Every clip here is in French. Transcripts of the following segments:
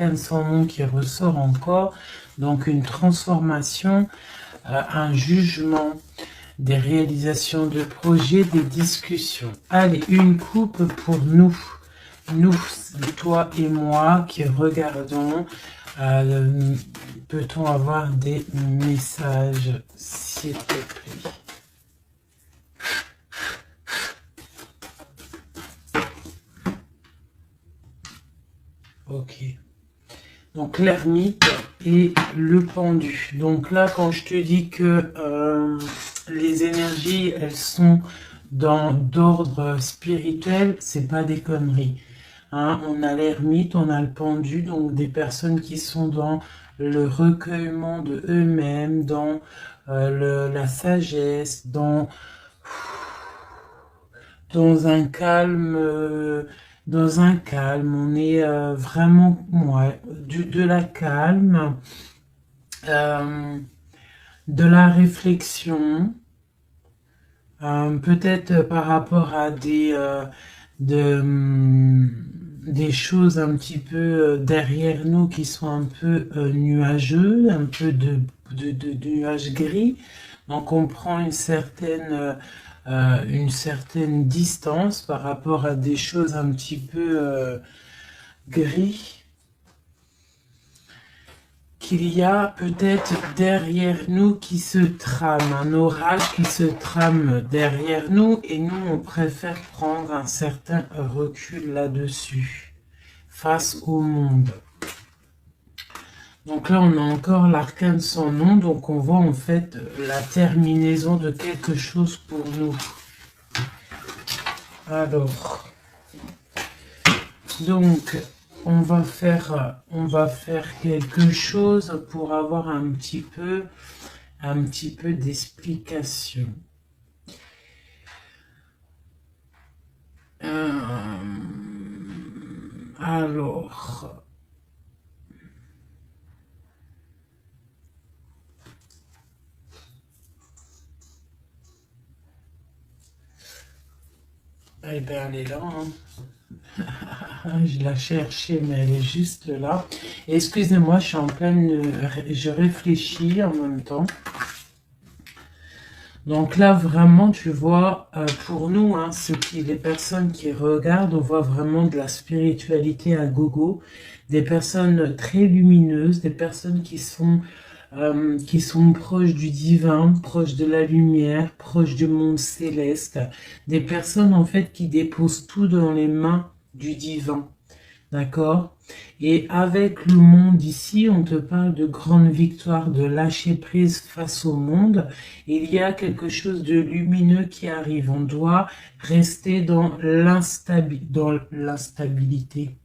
l'arcane sans nom qui ressort encore. Donc une transformation, un jugement, des réalisations de projets, des discussions. Allez, une coupe pour nous. Nous, toi et moi qui regardons. Peut-on avoir des messages, s'il te plaît? Ok. Donc l'ermite et le pendu. Donc là, quand je te dis que les énergies, elles sont d'ordre spirituel, c'est pas des conneries. Hein, on a l'ermite, on a le pendu, donc des personnes qui sont dans le recueillement de eux-mêmes, dans la sagesse, dans un calme, on est vraiment, ouais, de la calme, de la réflexion, peut-être par rapport à des choses un petit peu derrière nous qui sont un peu nuageux, un peu de nuages gris. Donc on prend une certaine distance par rapport à des choses un petit peu gris qu'il y a peut-être derrière nous qui se trame, un orage qui se trame derrière nous et nous on préfère prendre un certain recul là-dessus face au monde. Donc là on a encore l'arcane sans nom, donc on voit en fait la terminaison de quelque chose pour nous. Alors, donc on va faire quelque chose pour avoir un petit peu d'explication. Alors, eh bien elle est là, hein. Je la cherchais, mais elle est juste là. Excusez-moi, je suis en pleine... Je réfléchis en même temps. Donc là, vraiment, tu vois, pour nous, hein, les personnes qui regardent, on voit vraiment de la spiritualité à gogo. Des personnes très lumineuses, des personnes qui sont proches du divin, proches de la lumière, proches du monde céleste. Des personnes, en fait, qui déposent tout dans les mains du divin. D'accord? Et avec le monde ici, on te parle de grande victoire, de lâcher prise face au monde. Il y a quelque chose de lumineux qui arrive. On doit rester dans l'instabilité.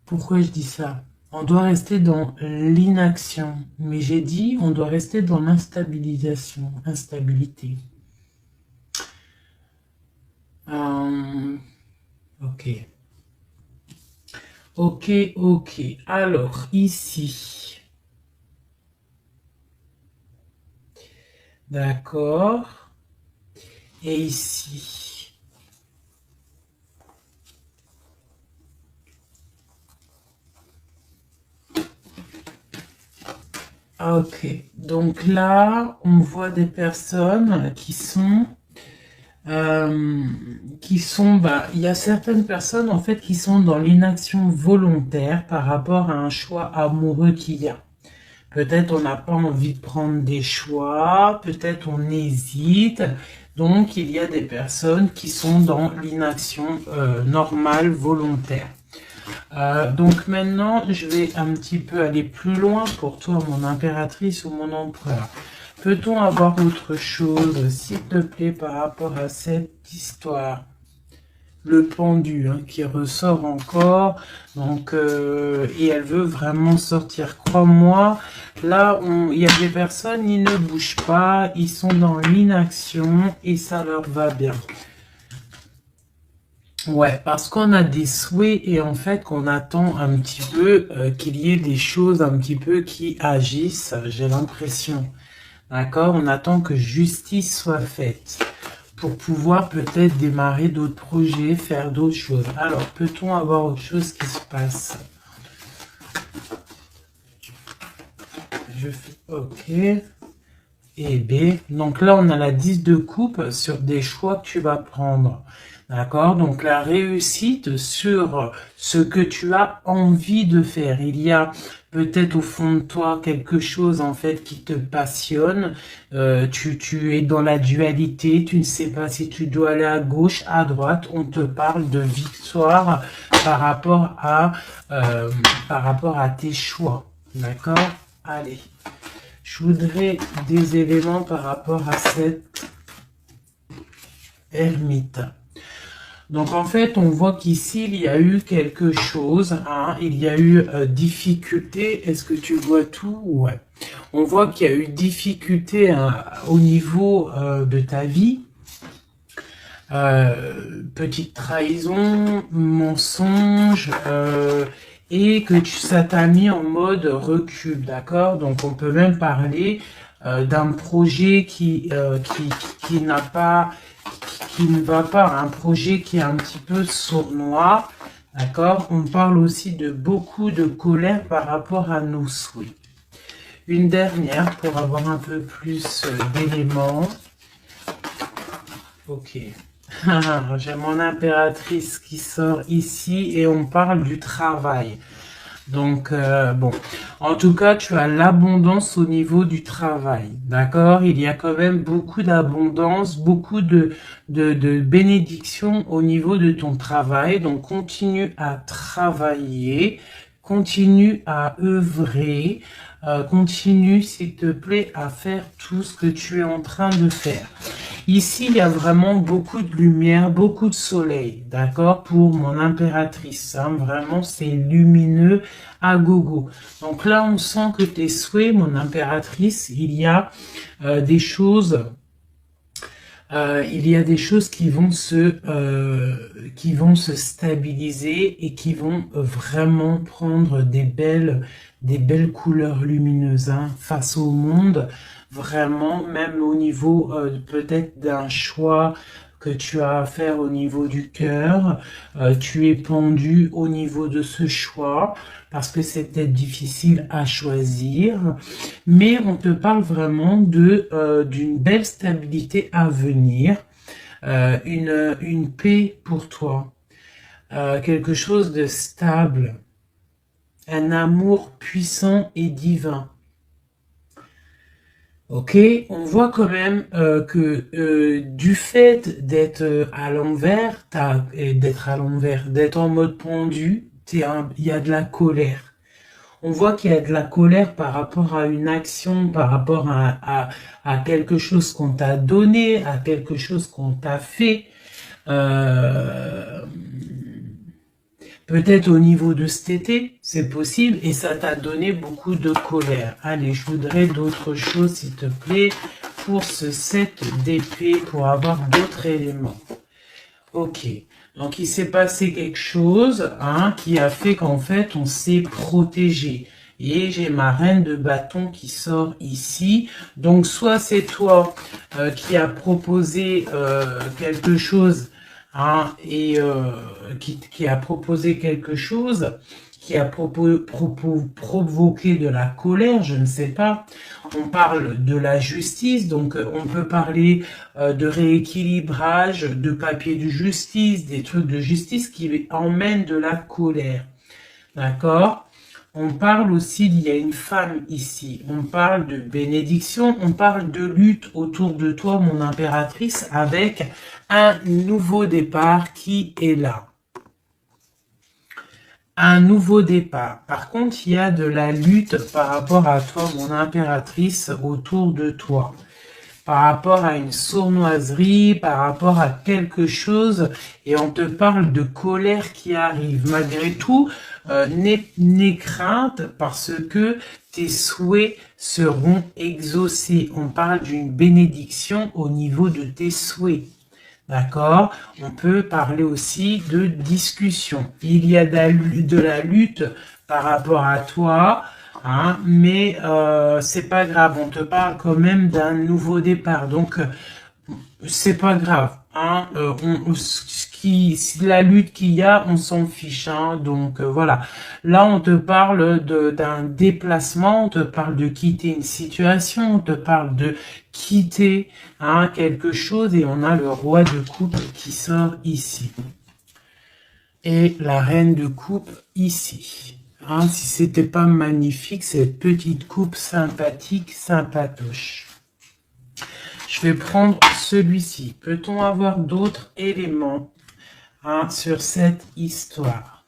Pourquoi je dis ça? On doit rester dans l'inaction. Mais j'ai dit, on doit rester dans l'instabilisation, instabilité. Ok. Ok, ok. Alors, ici. D'accord. Et ici. Ok. Donc là, on voit des personnes qui sont... il y a certaines personnes en fait qui sont dans l'inaction volontaire par rapport à un choix amoureux qu'il y a. Peut-être on n'a pas envie de prendre des choix, peut-être on hésite. Donc il y a des personnes qui sont dans l'inaction normale, volontaire. Donc maintenant, je vais un petit peu aller plus loin pour toi, mon impératrice ou mon empereur. Peut-on avoir autre chose, s'il te plaît, par rapport à cette histoire? Le pendu, hein, qui ressort encore, donc et elle veut vraiment sortir. Crois-moi, là, il y a des personnes, ils ne bougent pas, ils sont dans l'inaction et ça leur va bien. Ouais, parce qu'on a des souhaits et en fait qu'on attend un petit peu qu'il y ait des choses un petit peu qui agissent, j'ai l'impression. D'accord? On attend que justice soit faite pour pouvoir peut-être démarrer d'autres projets, faire d'autres choses. Alors, peut-on avoir autre chose qui se passe? je fais OK. Et B. Donc là, on a la 10 de coupe sur des choix que tu vas prendre. D'accord? Donc la réussite sur ce que tu as envie de faire. Il y a peut-être au fond de toi quelque chose en fait qui te passionne. Tu es dans la dualité. Tu ne sais pas si tu dois aller à gauche, à droite. On te parle de victoire par rapport à tes choix. D'accord? Allez. Je voudrais des éléments par rapport à cette ermite. Donc en fait, on voit qu'ici, il y a eu quelque chose. Hein, il y a eu difficulté. Est-ce que tu vois tout? Ouais. On voit qu'il y a eu difficulté au niveau de ta vie. Petite trahison, mensonge, et que ça t'a mis en mode recul, d'accord? Donc on peut même parler d'un projet qui n'a pas, qui ne va pas, un projet qui est un petit peu sournois, d'accord? On parle aussi de beaucoup de colère par rapport à nos souhaits. Une dernière pour avoir un peu plus d'éléments. Ok. J'ai mon impératrice qui sort ici et on parle du travail. Donc, bon, en tout cas, tu as l'abondance au niveau du travail, d'accord? Il y a quand même beaucoup d'abondance, beaucoup de bénédictions au niveau de ton travail. Donc, continue à travailler, continue à œuvrer, continue, s'il te plaît, à faire tout ce que tu es en train de faire. Ici, il y a vraiment beaucoup de lumière, beaucoup de soleil, d'accord, pour mon impératrice. Hein, vraiment, c'est lumineux à gogo. Donc là, on sent que tes souhaits, mon impératrice, il y a des choses... il y a des choses qui vont se stabiliser et qui vont vraiment prendre des belles couleurs lumineuses hein, face au monde. Vraiment, même au niveau peut-être d'un choix que tu as à faire au niveau du cœur, tu es pendu au niveau de ce choix parce que c'est peut-être difficile à choisir, mais on te parle vraiment d'une belle stabilité à venir, une paix pour toi, quelque chose de stable, un amour puissant et divin. Ok, on voit quand même que du fait d'être à l'envers, d'être en mode pendu, il y a de la colère. On voit qu'il y a de la colère par rapport à une action, par rapport à quelque chose qu'on t'a donné, à quelque chose qu'on t'a fait. Peut-être au niveau de cet été, c'est possible, et ça t'a donné beaucoup de colère. Allez, je voudrais d'autres choses, s'il te plaît, pour ce set d'épée, pour avoir d'autres éléments. Ok, donc il s'est passé quelque chose hein, qui a fait qu'en fait, on s'est protégé. Et j'ai ma reine de bâton qui sort ici. Donc, soit c'est toi qui as proposé quelque chose... Hein, et qui a proposé quelque chose, qui a provoqué de la colère, je ne sais pas. On parle de la justice, donc on peut parler de rééquilibrage, de papier de justice, des trucs de justice qui emmènent de la colère. D'accord ? On parle aussi, il y a une femme ici, on parle de bénédiction, on parle de lutte autour de toi, mon impératrice, avec un nouveau départ qui est là. Un nouveau départ. Par contre, il y a de la lutte par rapport à toi, mon impératrice, autour de toi. Par rapport à une sournoiserie, par rapport à quelque chose, et on te parle de colère qui arrive. Malgré tout, n'aie crainte parce que tes souhaits seront exaucés. On parle d'une bénédiction au niveau de tes souhaits. D'accord? On peut parler aussi de discussion. Il y a de la lutte par rapport à toi, hein, mais c'est pas grave. On te parle quand même d'un nouveau départ. Donc, c'est pas grave. Hein, la lutte qu'il y a, on s'en fiche. Hein, donc voilà. Là, on te parle d'un déplacement, on te parle de quitter une situation, on te parle de quitter quelque chose, et on a le roi de coupe qui sort ici. Et la reine de coupe ici. Hein, si c'était pas magnifique, cette petite coupe sympathique, sympatoche. Je vais prendre celui-ci. Peut-on avoir d'autres éléments sur cette histoire?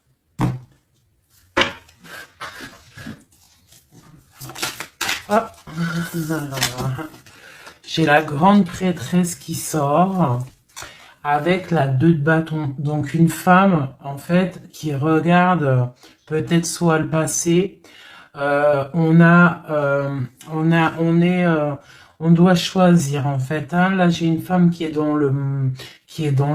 Hop. J'ai la grande prêtresse qui sort avec la 2 de bâton. Donc une femme, en fait, qui regarde peut-être soit le passé. On doit choisir, en fait. Hein. Là, j'ai une femme qui est dans le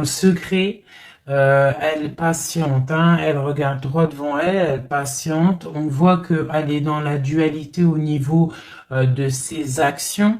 secret. Elle patiente, hein. Elle regarde droit devant elle, elle patiente. On voit qu'elle est dans la dualité au niveau de ses actions.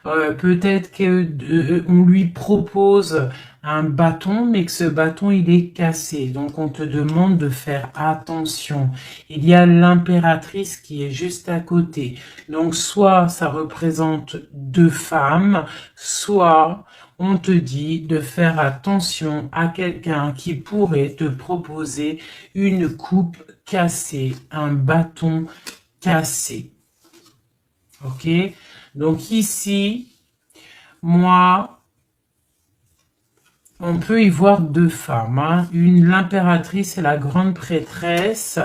Peut-être qu'on lui propose un bâton, mais que ce bâton il est cassé. Donc on te demande de faire attention. Il y a l'impératrice qui est juste à côté. Donc soit ça représente 2 femmes, soit on te dit de faire attention à quelqu'un qui pourrait te proposer une coupe cassée, un bâton cassé. Ok? Donc ici, moi, on peut y voir 2 femmes. Hein. L'impératrice et la grande prêtresse.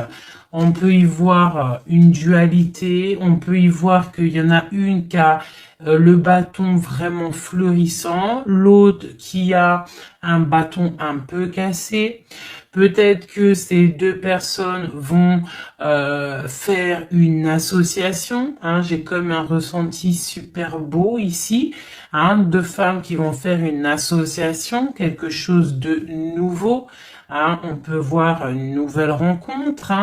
On peut y voir une dualité. On peut y voir qu'il y en a une qui a le bâton vraiment fleurissant. L'autre qui a un bâton un peu cassé. Peut-être que ces 2 personnes vont faire une association. Hein, j'ai comme un ressenti super beau ici. Hein, 2 femmes qui vont faire une association, quelque chose de nouveau. Hein, on peut voir une nouvelle rencontre,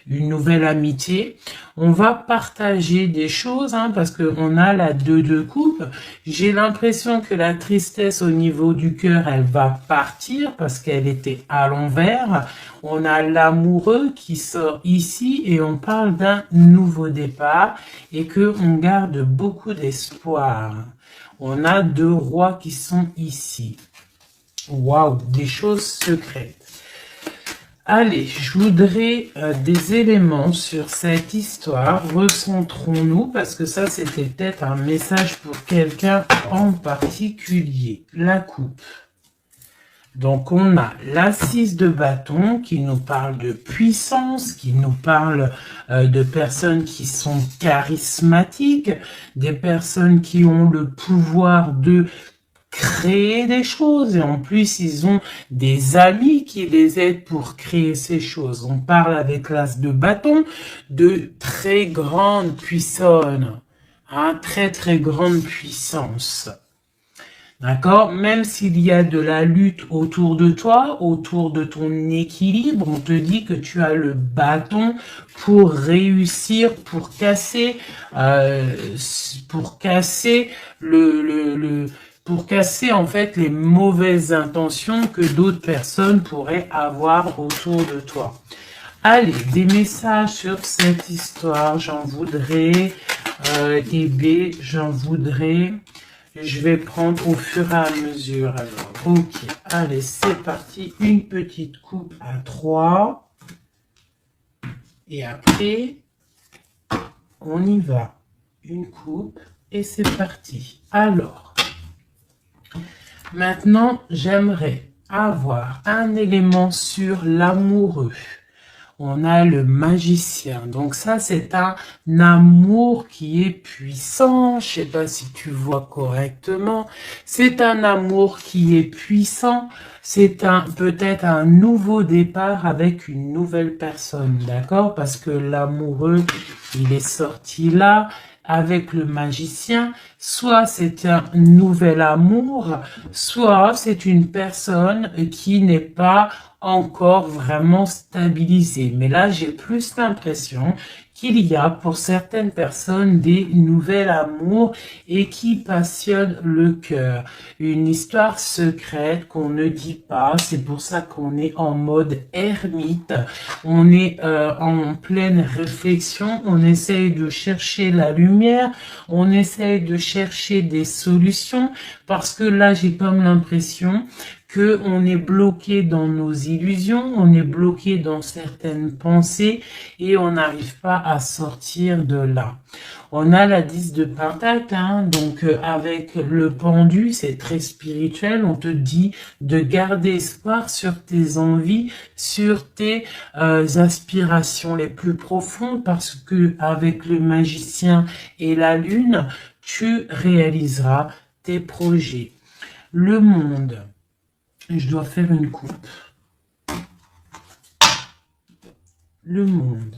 une nouvelle amitié. On va partager des choses parce qu'on a la 2 de coupe. J'ai l'impression que la tristesse au niveau du cœur, elle va partir parce qu'elle était à l'envers. On a l'amoureux qui sort ici et on parle d'un nouveau départ et qu'on garde beaucoup d'espoir. On a 2 rois qui sont ici. Waouh, des choses secrètes. Allez, je voudrais des éléments sur cette histoire. Recentrons-nous, parce que ça, c'était peut-être un message pour quelqu'un en particulier. La coupe. Donc, on a l'assise de bâton qui nous parle de puissance, qui nous parle de personnes qui sont charismatiques, des personnes qui ont le pouvoir de créer des choses, et en plus ils ont des amis qui les aident pour créer ces choses. On parle avec l'as de bâton de très grande puissance, très très grande puissance. D'accord? Même s'il y a de la lutte autour de toi, autour de ton équilibre, on te dit que tu as le bâton pour réussir, pour casser pour casser en fait les mauvaises intentions que d'autres personnes pourraient avoir autour de toi. Allez, des messages sur cette histoire, j'en voudrais, j'en voudrais. Je vais prendre au fur et à mesure alors. Ok, allez, c'est parti. Une petite coupe à 3. Et après, on y va. Une coupe et c'est parti. Alors, maintenant, j'aimerais avoir un élément sur l'amoureux. On a le magicien. Donc ça, c'est un amour qui est puissant. Je sais pas si tu vois correctement. C'est un amour qui est puissant. C'est peut-être un nouveau départ avec une nouvelle personne. D'accord? Parce que l'amoureux, il est sorti là avec le magicien. Soit c'est un nouvel amour, soit c'est une personne qui n'est pas encore vraiment stabilisé. Mais là, j'ai plus l'impression qu'il y a pour certaines personnes des nouvelles amours et qui passionnent le cœur. Une histoire secrète qu'on ne dit pas, c'est pour ça qu'on est en mode ermite, on est en pleine réflexion, on essaye de chercher la lumière, on essaye de chercher des solutions, parce que là j'ai comme l'impression que on est bloqué dans nos illusions, on est bloqué dans certaines pensées et on n'arrive pas à sortir de là. On a la 10 de Pentacle, hein, donc avec le pendu, c'est très spirituel, on te dit de garder espoir sur tes envies, sur tes aspirations les plus profondes, parce que avec le magicien et la lune, tu réaliseras tes projets. Le monde. Je dois faire une coupe. Le monde.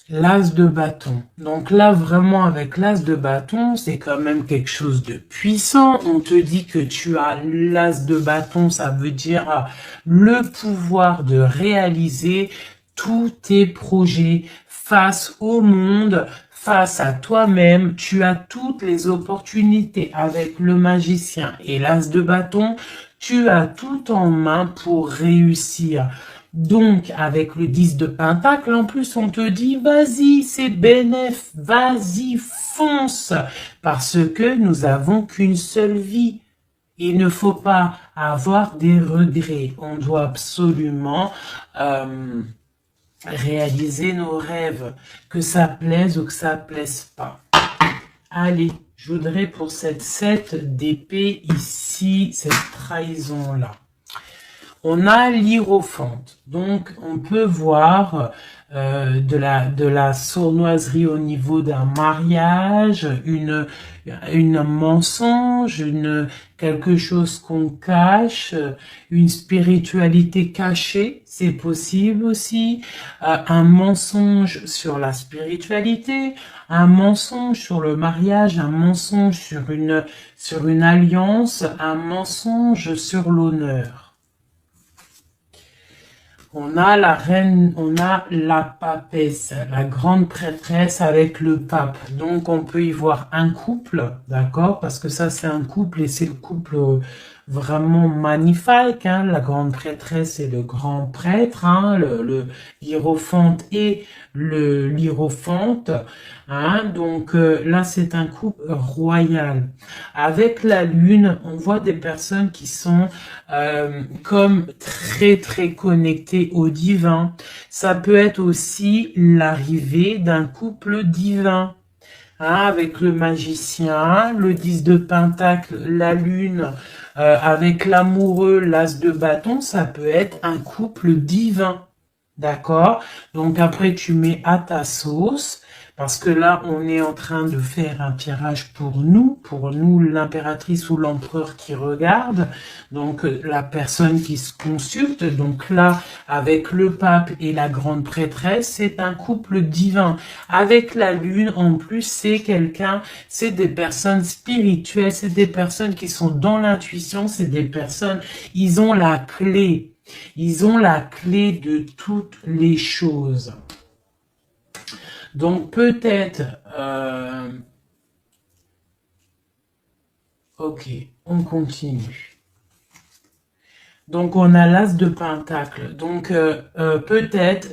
L'as de bâton. Donc là, vraiment, avec l'as de bâton, c'est quand même quelque chose de puissant. On te dit que tu as l'as de bâton, ça veut dire le pouvoir de réaliser tous tes projets face au monde, face à toi-même. Tu as toutes les opportunités avec le magicien et l'as de bâton. Tu as tout en main pour réussir. Donc, avec le 10 de Pentacle, en plus, on te dit, vas-y, c'est bénéf, vas-y, fonce, parce que nous avons qu'une seule vie. Il ne faut pas avoir des regrets. On doit absolument réaliser nos rêves, que ça plaise ou que ça plaise pas. Allez, je voudrais pour cette 7 d'épée ici, cette trahison-là. On a l'hiérophante, donc on peut voir de la sournoiserie au niveau d'un mariage, une mensonge, quelque chose qu'on cache, une spiritualité cachée, c'est possible aussi, un mensonge sur la spiritualité, un mensonge sur le mariage, un mensonge sur une alliance, un mensonge sur l'honneur. On a la reine, on a la papesse, la grande prêtresse avec le pape. Donc, on peut y voir un couple, d'accord? Parce que ça, c'est un couple et c'est le couple vraiment magnifique, hein? La grande prêtresse et le grand prêtre, hein? Le hiérophante et le l'hiérophante, hein? Donc, là, c'est un couple royal. Avec la lune, on voit des personnes qui sont comme très très connectées au divin. Ça peut être aussi l'arrivée d'un couple divin. Hein, avec le magicien, le 10 de Pentacle, la lune, avec l'amoureux, l'as de bâton, ça peut être un couple divin. D'accord? Donc après, tu mets à ta sauce, parce que là, on est en train de faire un tirage pour nous l'impératrice ou l'empereur qui regarde, donc la personne qui se consulte. Donc là, avec le pape et la grande prêtresse, c'est un couple divin. Avec la lune, en plus, c'est des personnes spirituelles, c'est des personnes qui sont dans l'intuition, c'est des personnes, ils ont la clé. Ils ont la clé de toutes les choses. Donc peut-être... ok, on continue. Donc on a l'as de Pentacle. Donc peut-être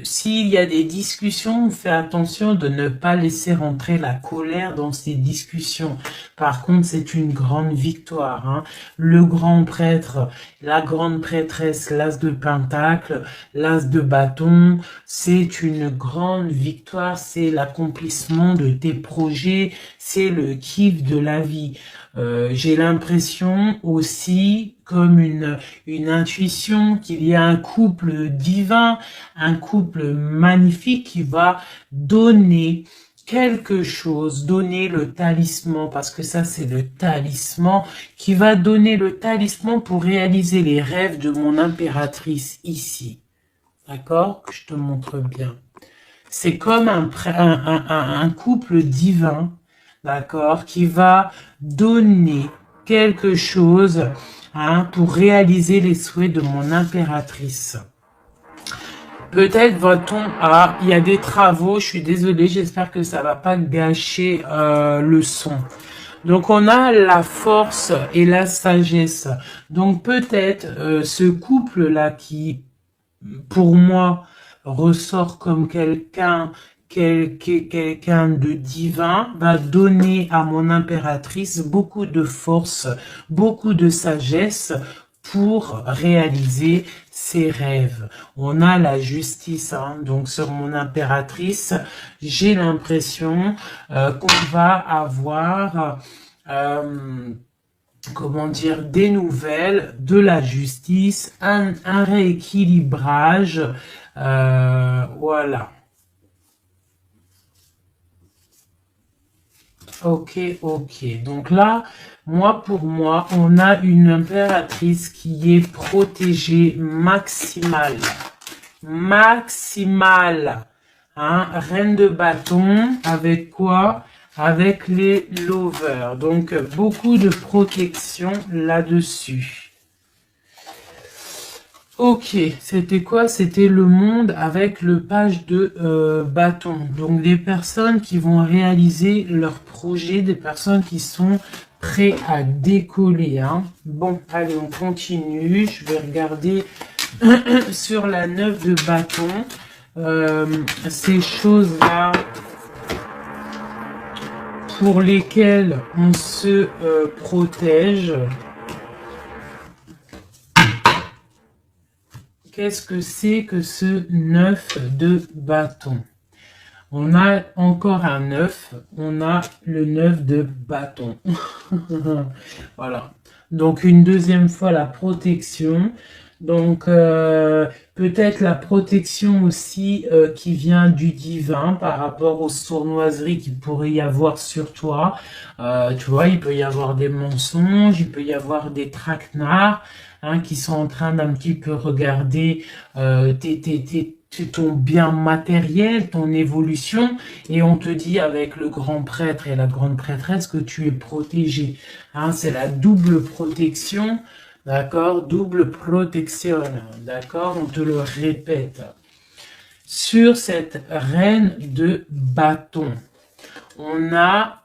s'il y a des discussions, fais attention de ne pas laisser rentrer la colère dans ces discussions. Par contre, c'est une grande victoire. Hein. Le grand prêtre, la grande prêtresse, l'as de Pentacle, l'as de bâton, c'est une grande victoire. C'est l'accomplissement de tes projets, c'est le kiff de la vie. J'ai l'impression aussi, comme une intuition, qu'il y a un couple divin, un couple magnifique qui va donner quelque chose, donner le talisman, parce que ça c'est le talisman, qui va donner le talisman pour réaliser les rêves de mon impératrice ici. D'accord? Je te montre bien. C'est comme un couple divin, d'accord, qui va donner quelque chose hein, pour réaliser les souhaits de mon impératrice. Peut-être va-t-on à... Il y a des travaux, je suis désolée, j'espère que ça va pas gâcher le son. Donc on a la force et la sagesse. Donc peut-être ce couple-là qui, pour moi, ressort comme quelqu'un de divin, va donner à mon impératrice beaucoup de force, beaucoup de sagesse pour réaliser ses rêves. On a la justice, hein, donc sur mon impératrice, j'ai l'impression qu'on va avoir comment dire, des nouvelles, de la justice, un rééquilibrage, voilà. Ok, ok. Donc là, pour moi, on a une impératrice qui est protégée maximale. Maximale. Hein? Reine de bâton, avec quoi? Avec les lovers. Donc, beaucoup de protection là-dessus. Ok, c'était quoi? C'était le monde avec le page de bâton. Donc des personnes qui vont réaliser leur projet, des personnes qui sont prêtes à décoller. Hein. Bon, allez, on continue. Je vais regarder sur la 9 de bâton. Ces choses-là pour lesquelles on se protège. Qu'est-ce que c'est que ce 9 de bâton? On a encore un 9, on a le 9 de bâton. Voilà. Donc une deuxième fois la protection. Donc peut-être la protection aussi qui vient du divin par rapport aux sournoiseries qu'il pourrait y avoir sur toi. Tu vois, il peut y avoir des mensonges, il peut y avoir des traquenards. Hein, qui sont en train d'un petit peu regarder ton bien matériel, ton évolution, et on te dit avec le grand prêtre et la grande prêtresse que tu es protégé. Hein, c'est la double protection, d'accord? Double protection, d'accord? On te le répète. Sur cette reine de bâton, on a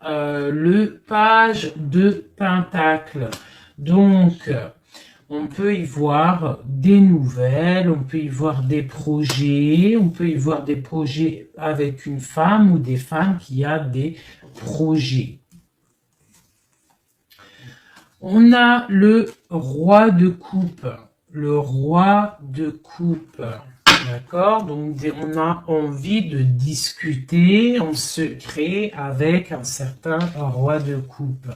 le page de pentacle. Donc, on peut y voir des nouvelles, on peut y voir des projets, on peut y voir des projets avec une femme ou des femmes qui a des projets. On a le roi de coupe. Le roi de coupe. D'accord? Donc, on a envie de discuter en secret avec un certain roi de coupe.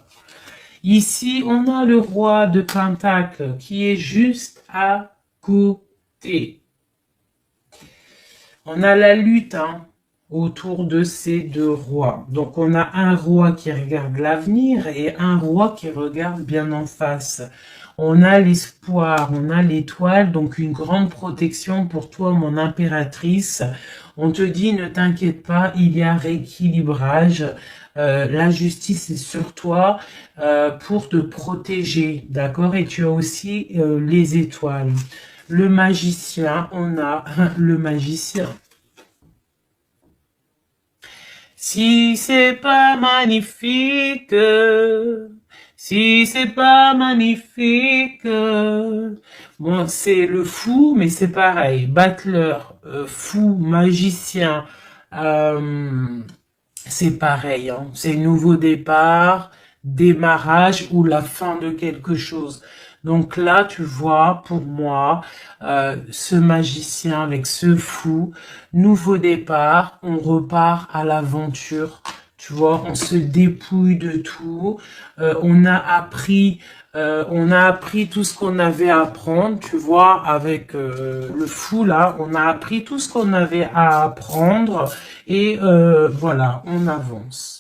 Ici, on a le roi de pentacle qui est juste à côté. On a la lutte autour de ces deux rois. Donc, on a un roi qui regarde l'avenir et un roi qui regarde bien en face. On a l'espoir, on a l'étoile, donc une grande protection pour toi, mon impératrice. On te dit, ne t'inquiète pas, il y a rééquilibrage. La justice est sur toi pour te protéger, d'accord? Et tu as aussi les étoiles. Le magicien, on a le magicien. Si c'est pas magnifique, si c'est pas magnifique, bon, c'est le fou, mais c'est pareil. Battleur, fou, magicien, c'est pareil. Hein. C'est nouveau départ, démarrage ou la fin de quelque chose. Donc là, tu vois, pour moi, ce magicien avec ce fou, nouveau départ, on repart à l'aventure. Tu vois, on se dépouille de tout. On a appris tout ce qu'on avait à apprendre. Tu vois, avec le fou là, on a appris tout ce qu'on avait à apprendre et voilà, on avance.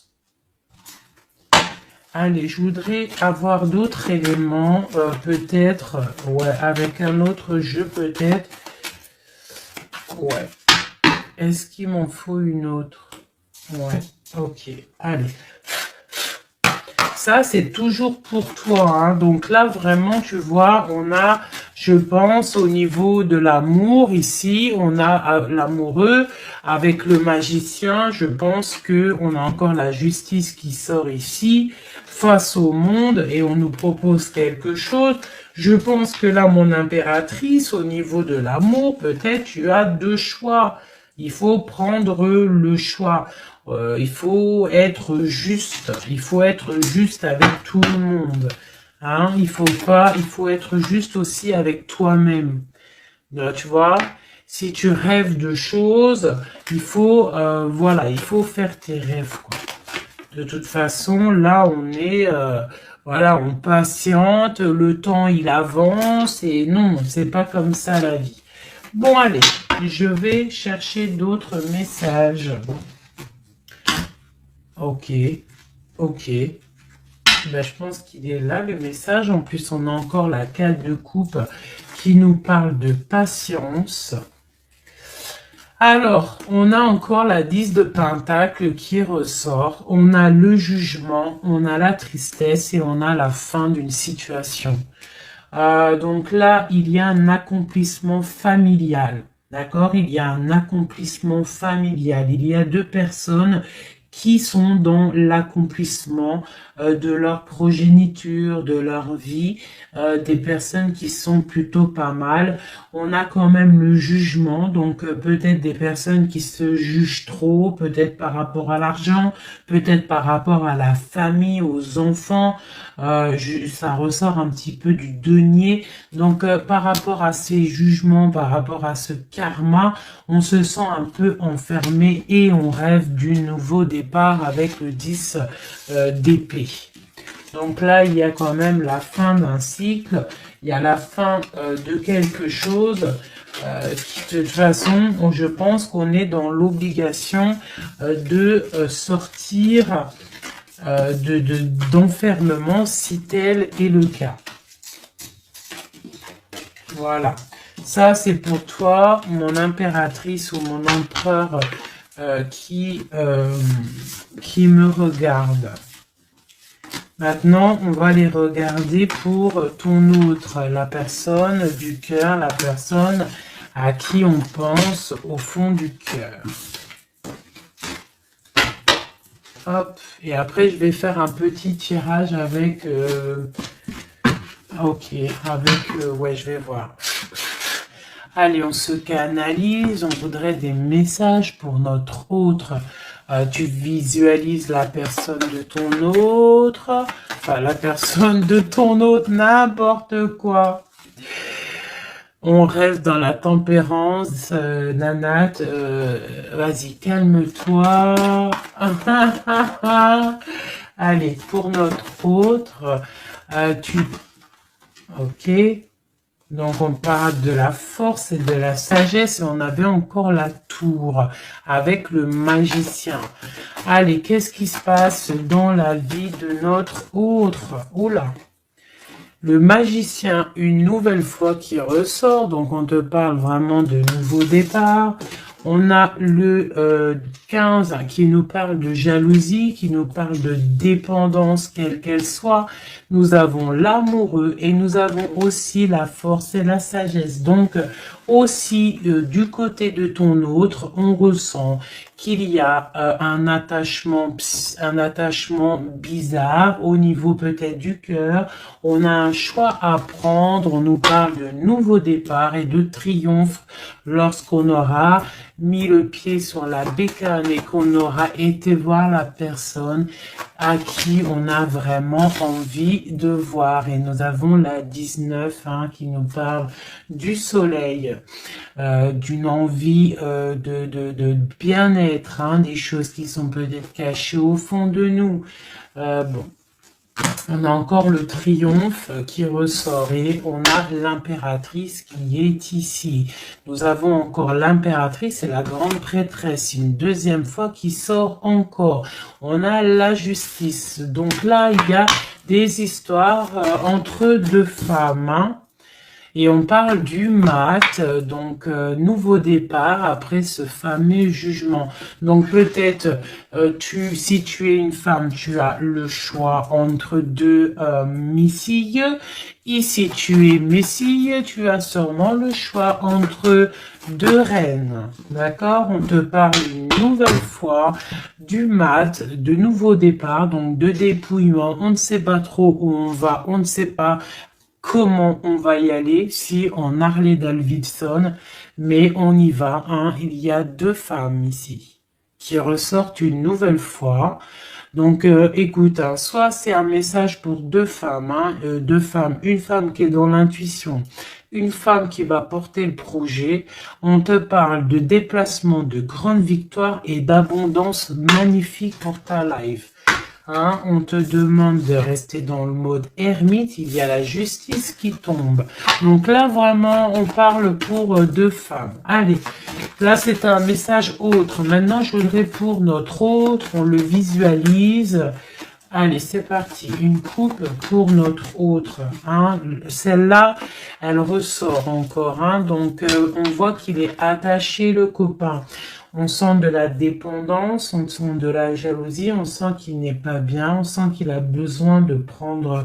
Allez, je voudrais avoir d'autres éléments, peut-être, ouais, avec un autre jeu, peut-être. Ouais. Est-ce qu'il m'en faut une autre? Ouais, ok, allez. Ça, c'est toujours pour toi. Hein. Donc là, vraiment, tu vois, on a, je pense, au niveau de l'amour, ici, on a l'amoureux avec le magicien. Je pense que on a encore la justice qui sort ici, face au monde, et on nous propose quelque chose. Je pense que là, mon impératrice, au niveau de l'amour, peut-être tu as deux choix. Il faut prendre le choix. Il faut être juste. Il faut être juste avec tout le monde. Hein? Il faut être juste aussi avec toi-même. Tu vois, si tu rêves de choses, il faut, voilà, il faut faire tes rêves, quoi. De toute façon, là, on est, voilà, on patiente, le temps, il avance, et non, c'est pas comme ça la vie. Bon, allez, je vais chercher d'autres messages. Ok, ok. Ben, je pense qu'il est là, le message. En plus, on a encore la 4 de coupe qui nous parle de patience. Alors, on a encore la 10 de pentacle qui ressort. On a le jugement, on a la tristesse et on a la fin d'une situation. Donc là, il y a un accomplissement familial. D'accord? Il y a un accomplissement familial. Il y a deux personnes qui sont dans l'accomplissement de leur progéniture, de leur vie, des personnes qui sont plutôt pas mal. On a quand même le jugement, donc peut-être des personnes qui se jugent trop, peut-être par rapport à l'argent, peut-être par rapport à la famille, aux enfants. Ça ressort un petit peu du denier. Donc par rapport à ces jugements, par rapport à ce karma, on se sent un peu enfermé et on rêve du nouveau départ avec le 10 d'épée. Donc là, il y a quand même la fin d'un cycle, il y a la fin de quelque chose. De toute façon, je pense qu'on est dans l'obligation de sortir d'enfermement si tel est le cas. Voilà. Ça, c'est pour toi, mon impératrice ou mon empereur qui me regarde. Maintenant, on va les regarder pour ton autre, la personne du cœur, la personne à qui on pense au fond du cœur. Hop, et après je vais faire un petit tirage avec... ok, avec... ouais, je vais voir. Allez, on se canalise, on voudrait des messages pour notre autre. Tu visualises la personne de ton autre, enfin la personne de ton autre, n'importe quoi. On reste dans la tempérance, Nanat, vas-y, calme-toi. Allez, pour notre autre, ok. Donc on parle de la force et de la sagesse et on avait encore la tour avec le magicien. Allez, qu'est-ce qui se passe dans la vie de notre autre? Oula! Le magicien, une nouvelle fois qui ressort, donc on te parle vraiment de nouveau départ. On a le 15 qui nous parle de jalousie, qui nous parle de dépendance, quelle qu'elle soit. Nous avons l'amoureux et nous avons aussi la force et la sagesse. Donc, aussi, du côté de ton autre, on ressent qu'il y a un attachement bizarre au niveau peut-être du cœur. On a un choix à prendre. On nous parle de nouveau départ et de triomphe lorsqu'on aura mis le pied sur la bécane et qu'on aura été voir la personne à qui on a vraiment envie de voir. Et nous avons la 19 qui nous parle du soleil, d'une envie de bien-être, des choses qui sont peut-être cachées au fond de nous. Bon. On a encore le triomphe qui ressort et on a l'impératrice qui est ici. Nous avons encore l'impératrice et la grande prêtresse, une deuxième fois qui sort encore. On a la justice. Donc là, il y a des histoires entre deux femmes. Et on parle du mat, donc nouveau départ après ce fameux jugement. Donc peut-être si tu es une femme, tu as le choix entre deux missiles. Et si tu es missile, tu as sûrement le choix entre deux reines. D'accord? On te parle une nouvelle fois du mat, de nouveau départ, donc de dépouillement. On ne sait pas trop où on va, on ne sait pas comment on va y aller si on Harley Davidson, mais on y va. Hein. Il y a deux femmes ici qui ressortent une nouvelle fois. Donc, écoute, hein, soit c'est un message pour deux femmes, une femme qui est dans l'intuition, une femme qui va porter le projet. On te parle de déplacement, de grande victoire et d'abondance magnifique pour ta life. Hein, on te demande de rester dans le mode ermite, il y a la justice qui tombe. Donc là, vraiment, on parle pour deux femmes. Allez, là, c'est un message autre. Maintenant, je voudrais pour notre autre, on le visualise. Allez, c'est parti. Une coupe pour notre autre. Hein. Celle-là, elle ressort encore. Hein. Donc, on voit qu'il est attaché, le copain. On sent de la dépendance, on sent de la jalousie, on sent qu'il n'est pas bien, on sent qu'il a besoin de prendre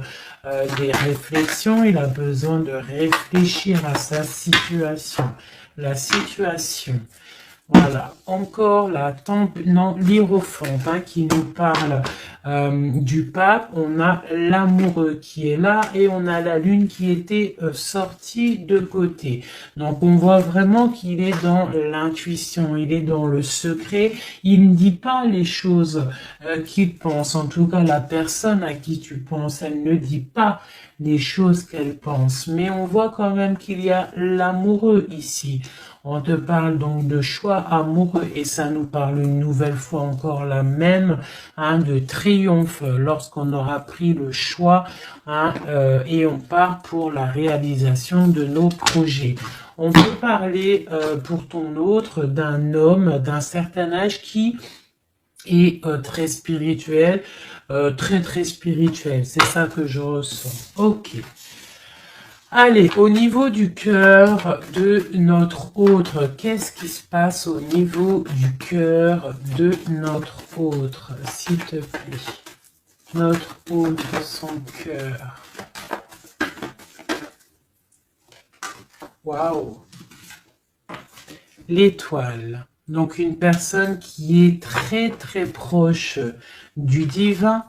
des réflexions, il a besoin de réfléchir à sa situation. La situation. Voilà, encore la l'hiérophante hein, qui nous parle du pape. On a l'amoureux qui est là et on a la lune qui était sortie de côté. Donc on voit vraiment qu'il est dans l'intuition, il est dans le secret. Il ne dit pas les choses qu'il pense. En tout cas, la personne à qui tu penses, elle ne dit pas les choses qu'elle pense. Mais on voit quand même qu'il y a l'amoureux ici. On te parle donc de choix amoureux et ça nous parle une nouvelle fois encore la même, hein, de triomphe lorsqu'on aura pris le choix hein, et on part pour la réalisation de nos projets. On peut parler pour ton autre d'un homme d'un certain âge qui est très spirituel, très spirituel. C'est ça que je ressens. Ok. Allez, au niveau du cœur de notre autre, qu'est-ce qui se passe au niveau du cœur de notre autre, s'il te plaît? Notre autre, son cœur. Waouh! L'étoile. Donc une personne qui est très proche du divin,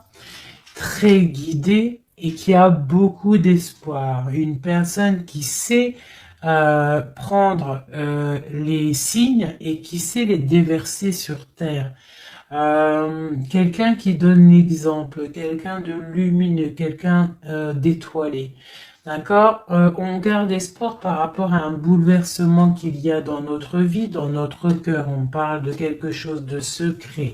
très guidée, et qui a beaucoup d'espoir. Une personne qui sait prendre les signes et qui sait les déverser sur terre. Quelqu'un qui donne l'exemple, quelqu'un de lumineux, quelqu'un d'étoilé. D'accord? On garde espoir par rapport à un bouleversement qu'il y a dans notre vie, dans notre cœur. On parle de quelque chose de secret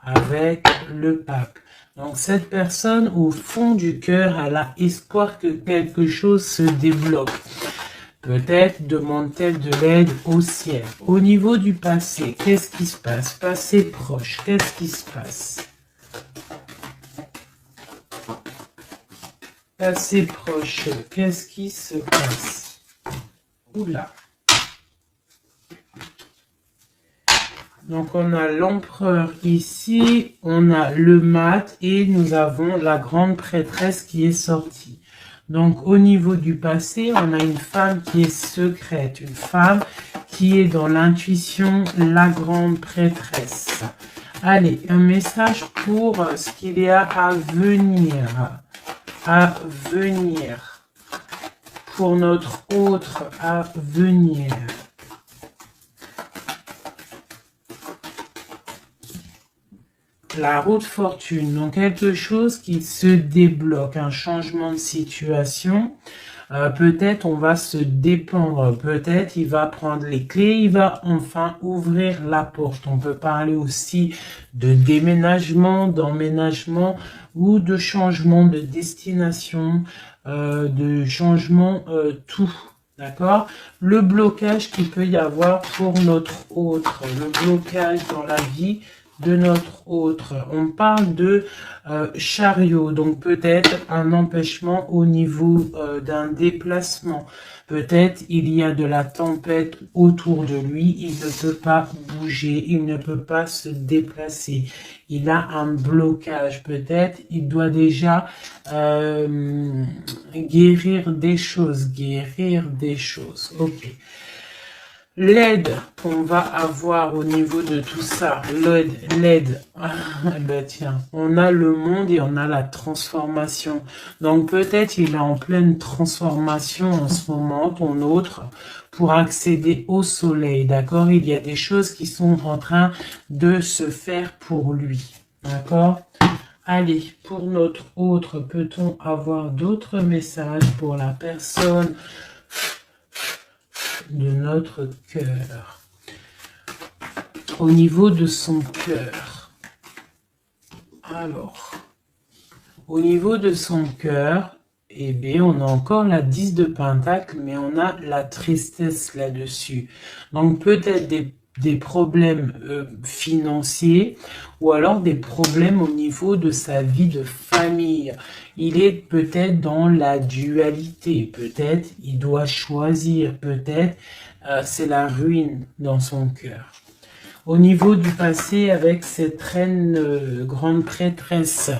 avec le pape. Donc cette personne, au fond du cœur, elle a espoir que quelque chose se débloque. Peut-être demande-t-elle de l'aide au ciel. Au niveau du passé, qu'est-ce qui se passe? Passé proche, qu'est-ce qui se passe? Passé proche, qu'est-ce qui se passe? Oula. Donc on a l'empereur ici, on a le mat et nous avons la grande prêtresse qui est sortie. Donc au niveau du passé, on a une femme qui est secrète, une femme qui est dans l'intuition, la grande prêtresse. Allez, un message pour ce qu'il y a à venir. Pour notre autre à venir. La roue de fortune, donc quelque chose qui se débloque, un changement de situation. Peut-être on va se dépendre, peut-être il va prendre les clés, il va enfin ouvrir la porte. On peut parler aussi de déménagement, d'emménagement ou de changement de destination, de changement tout. D'accord? Le blocage qu'il peut y avoir pour notre autre, le blocage dans la vie de notre autre. On parle de chariot, donc peut-être un empêchement au niveau d'un déplacement. Peut-être il y a de la tempête autour de lui, il ne peut pas bouger, il ne peut pas se déplacer. Il a un blocage, peut-être il doit déjà guérir des choses, Ok. L'aide qu'on va avoir au niveau de tout ça, l'aide, ben tiens, on a le monde et on a la transformation. Donc peut-être il est en pleine transformation en ce moment, ton autre, pour accéder au soleil, d'accord? Il y a des choses qui sont en train de se faire pour lui, d'accord? Allez, pour notre autre, peut-on avoir d'autres messages pour la personne de notre cœur? Au niveau de son cœur. Alors, au niveau de son cœur, eh bien, on a encore la 10 de Pentacle, mais on a la tristesse là-dessus. Donc, peut-être des problèmes financiers ou alors des problèmes au niveau de sa vie de famille. Il est peut-être dans la dualité, peut-être il doit choisir, peut-être c'est la ruine dans son cœur. Au niveau du passé, avec cette reine grande prêtresse,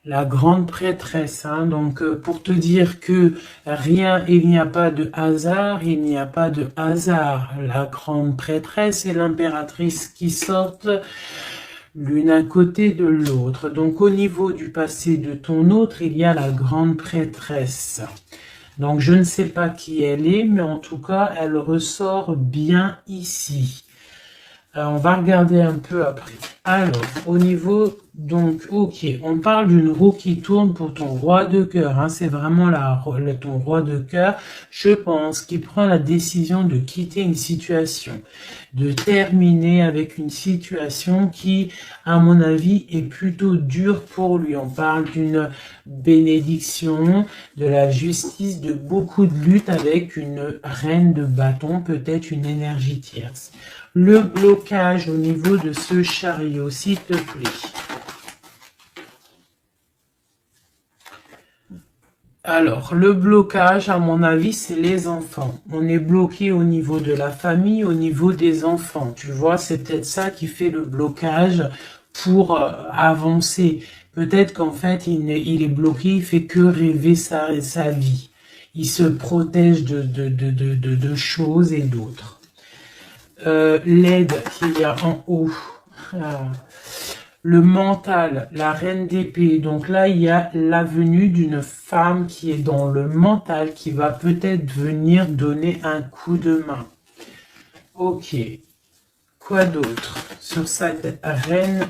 la grande prêtresse, hein, donc pour te dire que rien, il n'y a pas de hasard, il n'y a pas de hasard. La grande prêtresse et l'impératrice qui sortent l'une à côté de l'autre. Donc au niveau du passé de ton autre, il y a la grande prêtresse. Donc je ne sais pas qui elle est, mais en tout cas, elle ressort bien ici. On va regarder un peu après. Alors, au niveau, donc, ok, on parle d'une roue qui tourne pour ton roi de cœur. Hein, c'est vraiment ton roi de cœur, je pense, qui prend la décision de quitter une situation, de terminer avec une situation qui, à mon avis, est plutôt dure pour lui. On parle d'une bénédiction, de la justice, de beaucoup de lutte avec une reine de bâton, peut-être une énergie tierce. Le blocage au niveau de ce chariot, s'il te plaît. Alors, le blocage, à mon avis, c'est les enfants. On est bloqué au niveau de la famille, au niveau des enfants. Tu vois, c'est peut-être ça qui fait le blocage pour avancer. Peut-être qu'en fait, il est bloqué, il fait que rêver sa vie. Il se protège de choses et d'autres. L'aide qu'il y a en haut, le mental, la reine d'épée. Donc là, il y a la venue d'une femme qui est dans le mental, qui va peut-être venir donner un coup de main. Ok. Quoi d'autre sur cette reine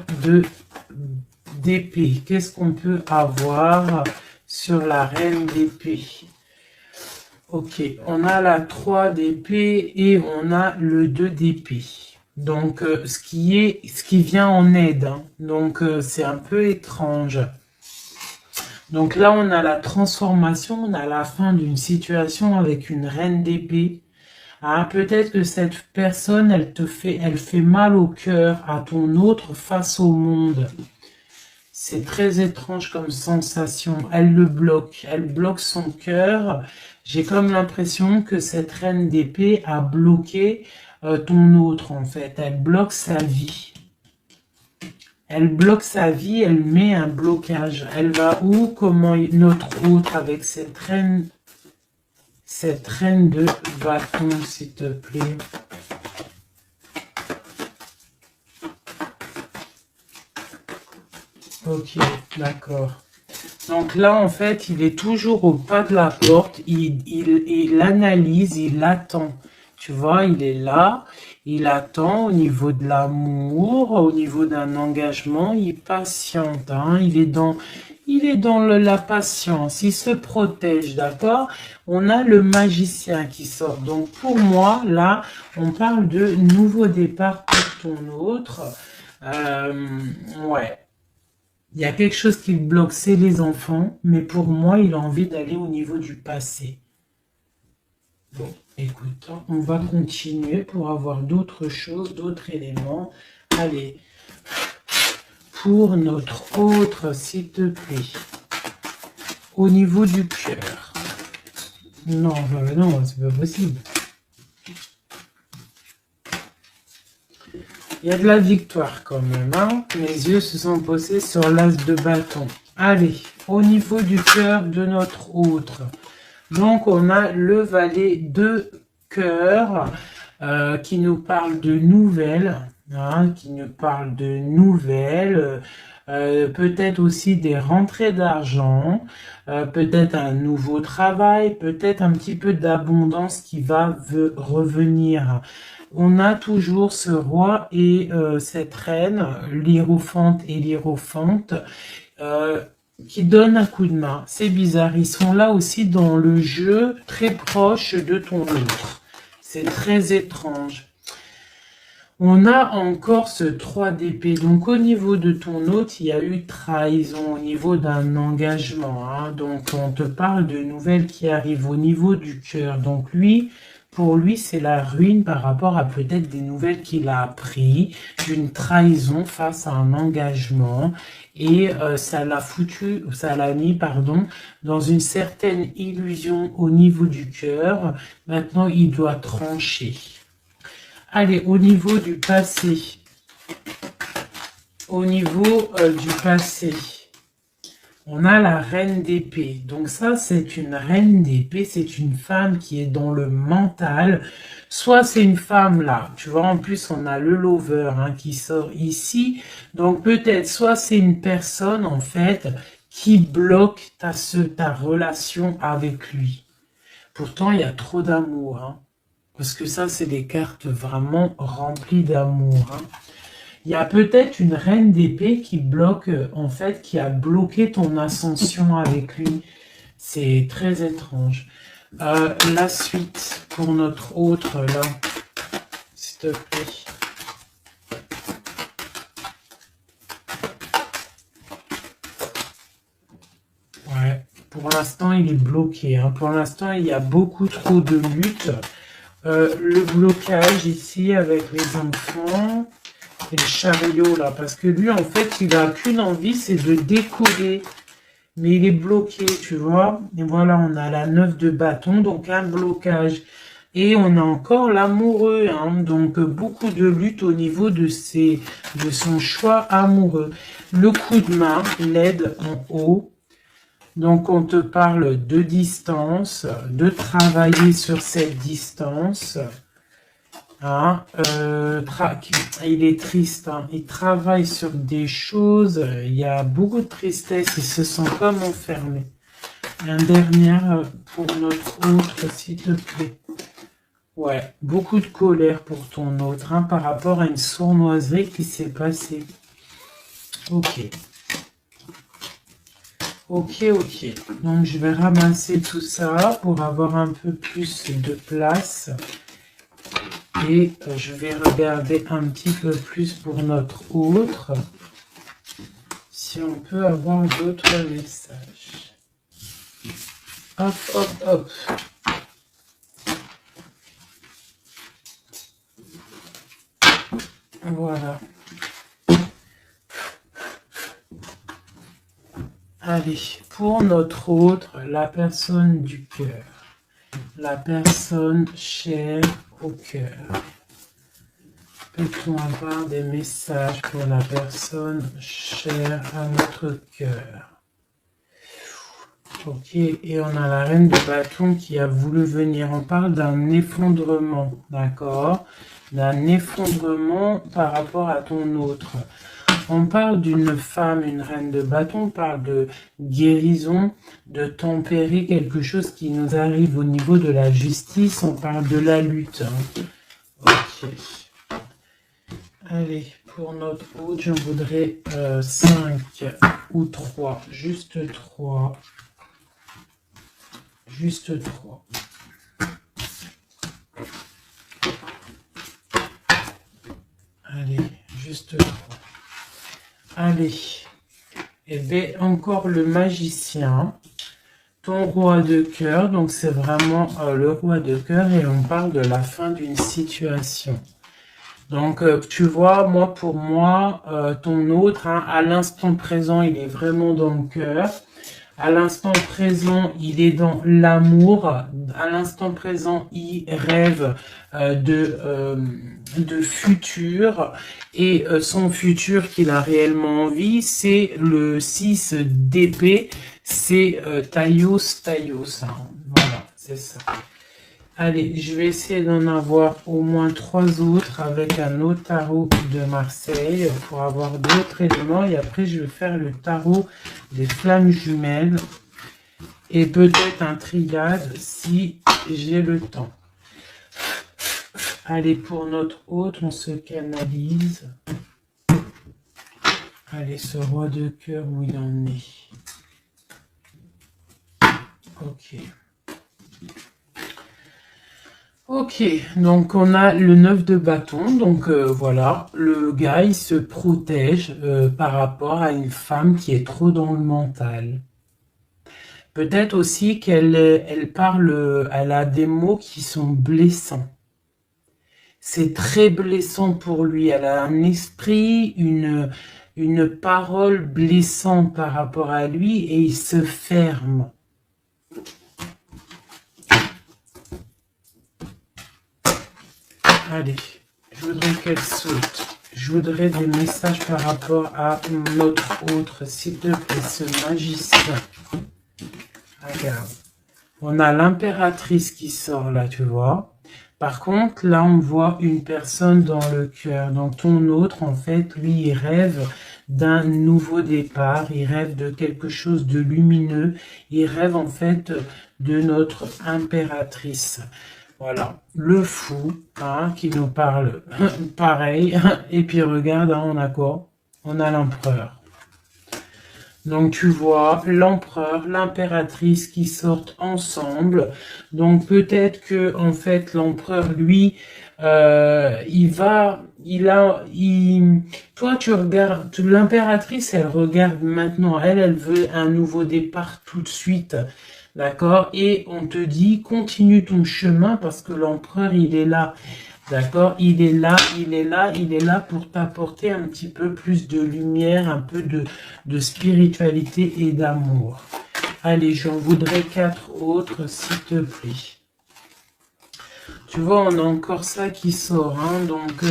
d'épée? Qu'est-ce qu'on peut avoir sur la reine d'épée? Ok, on a la 3 d'épée et on a le 2 d'épée. Donc, ce qui vient en aide. Hein. Donc, c'est un peu étrange. Donc là, on a la transformation, on a la fin d'une situation avec une reine d'épée. Ah, peut-être que cette personne, elle fait mal au cœur à ton autre face au monde. C'est très étrange comme sensation. Elle bloque son cœur. J'ai comme l'impression que cette reine d'épée a bloqué ton autre en fait. Elle bloque sa vie. Elle bloque sa vie, elle met un blocage. Elle va où? Comment notre autre avec cette reine de bâton, s'il te plaît. Ok, d'accord. Donc là, en fait, il est toujours au pas de la porte, il analyse, il attend. Tu vois, il est là, il attend au niveau de l'amour, au niveau d'un engagement, il patiente, hein, il est dans la patience, il se protège, d'accord? On a le magicien qui sort. Donc pour moi, là, on parle de nouveau départ pour ton autre. Ouais. Il y a quelque chose qui le bloque, c'est les enfants, mais pour moi, il a envie d'aller au niveau du passé. Bon, écoute, on va continuer pour avoir d'autres choses, d'autres éléments. Allez, Pour notre autre, s'il te plaît. Au niveau du cœur. Non, non, c'est pas possible. Il y a de la victoire quand même, hein. Mes yeux se sont posés sur l'as de bâton. Allez, au niveau du cœur de notre autre. Donc, on a le valet de cœur qui nous parle de nouvelles, hein, peut-être aussi des rentrées d'argent, peut-être un nouveau travail, peut-être un petit peu d'abondance qui va revenir. On a toujours ce roi et cette reine, l'hiérophante et l'hiérophante, qui donnent un coup de main. C'est bizarre, ils sont là aussi dans le jeu, très proche de ton autre. C'est très étrange. On a encore ce 3 d'épée. Donc au niveau de ton autre, il y a eu trahison au niveau d'un engagement, hein. Donc on te parle de nouvelles qui arrivent au niveau du cœur. Donc lui, pour lui, c'est la ruine par rapport à peut-être des nouvelles qu'il a appris, une trahison face à un engagement. Et ça l'a mis, pardon, dans une certaine illusion au niveau du cœur. Maintenant, il doit trancher. Allez, au niveau du passé. Au niveau du passé. On a la reine d'épée. Donc ça, c'est une reine d'épée. C'est une femme qui est dans le mental. Soit c'est une femme là. Tu vois, en plus, on a le lover hein, qui sort ici. Donc peut-être, soit c'est une personne, en fait, qui bloque ta relation avec lui. Pourtant, il y a trop d'amour. Hein, parce que ça, c'est des cartes vraiment remplies d'amour. Hein. Il y a peut-être une reine d'épée qui bloque, en fait, qui a bloqué ton ascension avec lui. C'est très étrange. La suite pour notre autre, là, s'il te plaît. Ouais, pour l'instant, il est bloqué. Hein. Pour l'instant, il y a beaucoup trop de luttes. Le blocage ici avec les enfants... Et le chariot là, parce que lui en fait il a qu'une envie, c'est de décoller, mais il est bloqué, tu vois. Et voilà, on a la 9 de bâton, donc un blocage. Et on a encore l'amoureux, hein, donc beaucoup de lutte au niveau de son choix amoureux. Le coup de main, l'aide en haut. Donc on te parle de distance, de travailler sur cette distance. Hein, il est triste, hein. Il travaille sur des choses, il y a beaucoup de tristesse, il se sent comme enfermé. Et un dernier pour notre autre, s'il te plaît. Ouais, beaucoup de colère pour ton autre, hein, par rapport à une sournoiserie qui s'est passée. Ok. Ok. Donc je vais ramasser tout ça pour avoir un peu plus de place. Et je vais regarder un petit peu plus pour notre autre, si on peut avoir d'autres messages. Hop. Voilà. Allez, pour notre autre, la personne du cœur. La personne chère au cœur. Peut-on avoir des messages pour la personne chère à notre cœur? Ok, et on a la reine de bâton qui a voulu venir. On parle d'un effondrement, d'accord? D'un effondrement par rapport à ton autre. On parle d'une femme, une reine de bâton, on parle de guérison, de tempérer quelque chose qui nous arrive au niveau de la justice, on parle de la lutte. Hein. Ok. Allez, pour notre autre, j'en voudrais 5 ou 3, juste 3. Juste 3. Allez, juste 3. Allez, et bien encore le magicien, ton roi de cœur, donc c'est vraiment le roi de cœur et on parle de la fin d'une situation. Donc, tu vois, moi, pour moi, ton autre, hein, à l'instant présent, il est vraiment dans le cœur. À l'instant présent, il est dans l'amour. À l'instant présent, il rêve de futur. Et son futur qu'il a réellement envie, c'est le 6 d'épée. C'est Taios. Hein. Voilà, c'est ça. Allez, je vais essayer d'en avoir au moins 3 autres avec un autre tarot de Marseille pour avoir d'autres éléments. Et après, je vais faire le tarot des flammes jumelles et peut-être un triade si j'ai le temps. Allez, pour notre hôte, on se canalise. Allez, ce roi de cœur, où il en est. Ok. Ok, donc on a le 9 de bâton, donc voilà, le gars il se protège par rapport à une femme qui est trop dans le mental. Peut-être aussi elle parle, elle a des mots qui sont blessants. C'est très blessant pour lui, elle a un esprit, une parole blessante par rapport à lui et il se ferme. Allez, je voudrais qu'elle saute. Je voudrais des messages par rapport à notre autre, s'il te plaît, ce magicien. Regarde. On a l'impératrice qui sort là, tu vois. Par contre, là, on voit une personne dans le cœur. Donc, ton autre, en fait, lui, il rêve d'un nouveau départ. Il rêve de quelque chose de lumineux. Il rêve, en fait, de notre impératrice. Voilà, le fou, hein, qui nous parle pareil. Et puis regarde, hein, on a quoi? On a l'empereur. Donc tu vois, l'empereur, l'impératrice qui sortent ensemble. Donc peut-être que en fait l'empereur, lui, toi tu regardes, l'impératrice, elle regarde maintenant, elle veut un nouveau départ tout de suite. D'accord? Et on te dit, continue ton chemin parce que l'empereur, il est là. D'accord? Il est là, il est là, il est là pour t'apporter un petit peu plus de lumière, un peu de spiritualité et d'amour. Allez, j'en voudrais 4 autres, s'il te plaît. Tu vois, on a encore ça qui sort, hein, donc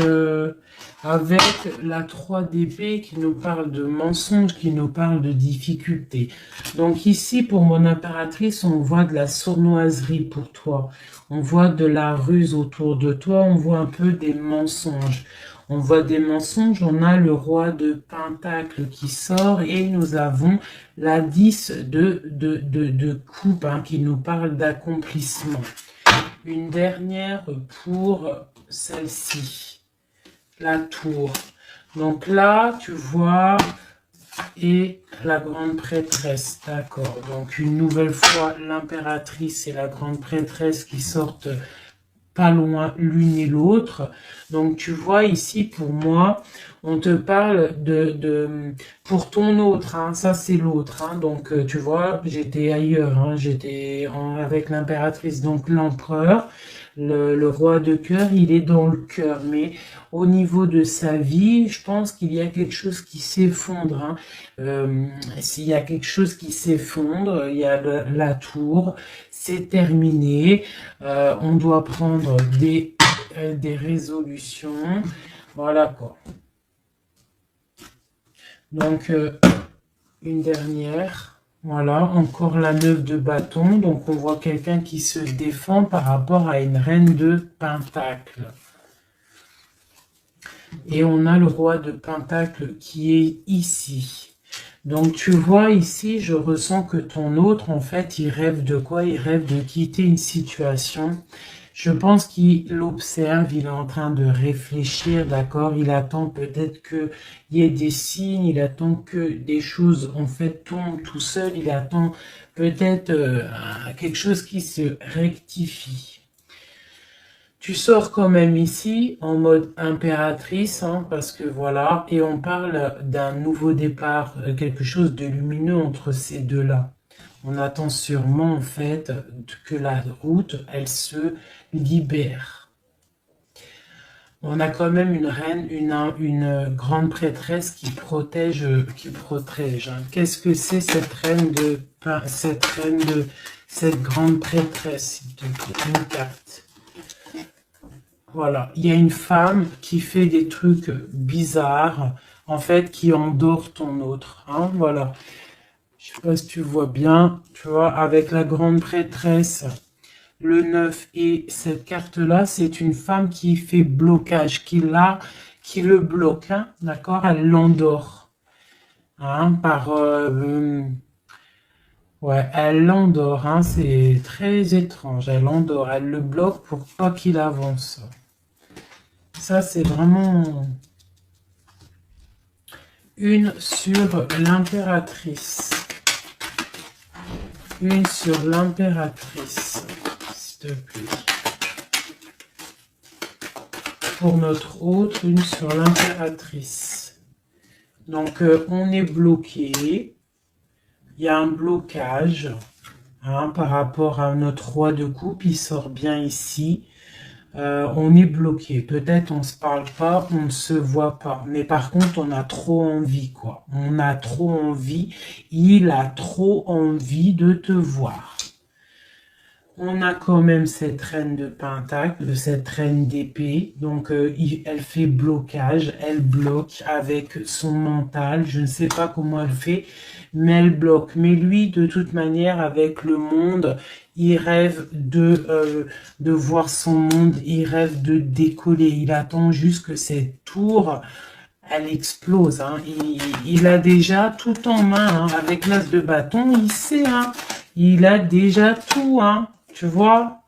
avec la 3 d'épée qui nous parle de mensonges, qui nous parle de difficultés. Donc ici, pour mon impératrice, on voit de la sournoiserie pour toi. On voit de la ruse autour de toi, on voit un peu des mensonges. On voit des mensonges, on a le roi de Pentacle qui sort et nous avons la 10 de coupe hein, qui nous parle d'accomplissement. Une dernière pour celle-ci, la tour. Donc là, tu vois, et la grande prêtresse, d'accord. Donc une nouvelle fois, l'impératrice et la grande prêtresse qui sortent pas loin l'une et l'autre. Donc tu vois ici, pour moi, on te parle pour ton autre, hein, ça c'est l'autre, hein, donc tu vois, j'étais ailleurs, hein, avec l'impératrice, donc l'empereur, le roi de cœur, il est dans le cœur, mais au niveau de sa vie, je pense qu'il y a quelque chose qui s'effondre, hein. S'il y a quelque chose qui s'effondre, il y a la tour, c'est terminé, on doit prendre des résolutions, voilà quoi. Donc, une dernière. Voilà, encore la 9 de bâton. Donc, on voit quelqu'un qui se défend par rapport à une reine de pentacle. Et on a le roi de pentacle qui est ici. Donc, tu vois ici, je ressens que ton autre, en fait, il rêve de quoi? Il rêve de quitter une situation. Je pense qu'il observe, il est en train de réfléchir, d'accord? Il attend peut-être qu'il y ait des signes, il attend que des choses, en fait, tombent tout seul, il attend peut-être quelque chose qui se rectifie. Tu sors quand même ici en mode impératrice, hein, parce que voilà, et on parle d'un nouveau départ, quelque chose de lumineux entre ces deux-là. On attend sûrement en fait que la route, elle se libère. On a quand même une reine, une grande prêtresse qui protège, hein. Qu'est-ce que c'est cette reine cette grande prêtresse, s'il te plaît, une carte. Voilà, il y a une femme qui fait des trucs bizarres, en fait, qui endort ton autre, hein, voilà. Je sais pas si tu vois bien, tu vois, avec la grande prêtresse, le 9 et cette carte-là, c'est une femme qui fait blocage, qui le bloque, hein, d'accord? Elle l'endort, hein, ouais, elle l'endort, hein, c'est très étrange, elle l'endort, elle le bloque pour pas qu'il avance. Ça, c'est vraiment une sur l'impératrice. Une sur l'impératrice, s'il te plaît. Pour notre autre, une sur l'impératrice. Donc, on est bloqué. Il y a un blocage, hein, par rapport à notre roi de coupe. Il sort bien ici. On est bloqué. Peut-être on se parle pas, on ne se voit pas. Mais par contre, on a trop envie, quoi. On a trop envie. Il a trop envie de te voir. On a quand même cette reine de pentacle, cette reine d'épée. Donc, elle fait blocage. Elle bloque avec son mental. Je ne sais pas comment elle fait, mais elle bloque. Mais lui, de toute manière, avec le monde, il rêve de voir son monde. Il rêve de décoller. Il attend juste que cette tour, elle explose. Hein. Il a déjà tout en main. Hein. Avec l'as de bâton, il sait. Hein. Il a déjà tout. Hein. Tu vois,